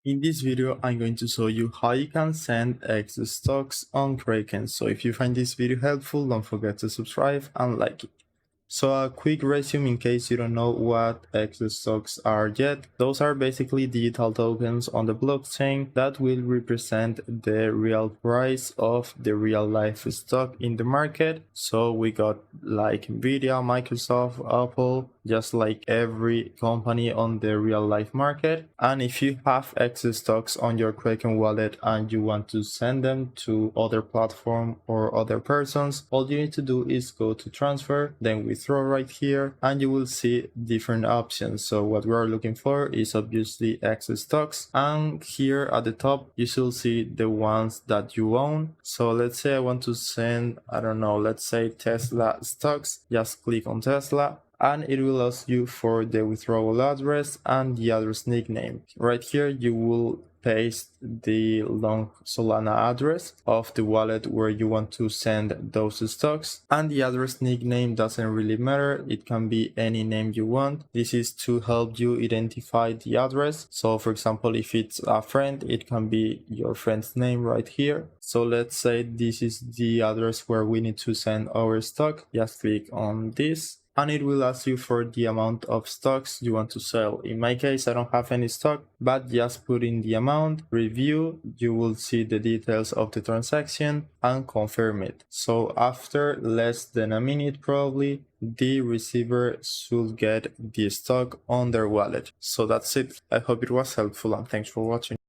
In this video, I'm going to show you how you can send xStocks on Kraken. So if you find this video helpful, don't forget to subscribe and like it. So a quick resume in case you don't know what xStocks are yet. Those are basically digital tokens on the blockchain that will represent the real price of the real life stock in the market. So we got like Nvidia, Microsoft, Apple, just like every company on the real life market. And if you have xStocks on your Kraken wallet and you want to send them to other platform or other persons, all you need to do is go to transfer, then withdraw right here, and you will see different options. So what we are looking for is obviously xStocks, and here at the top you should see the ones that you own. So let's say I want to send, I don't know, let's say Tesla stocks. Just click on Tesla and it will ask you for the withdrawal address and the address nickname. Right here you will paste the long Solana address of the wallet where you want to send those stocks, and the address nickname doesn't really matter. It can be any name you want. This is to help you identify the address. So for example, if it's a friend, it can be your friend's name right here. So let's say this is the address where we need to send our stock. Just click on this and it will ask you for the amount of stocks you want to sell. In my case, I don't have any stock, but just put in the amount, review, you will see the details of the transaction and confirm it. So after less than a minute probably, the receiver should get the stock on their wallet. So that's it. I hope it was helpful and thanks for watching.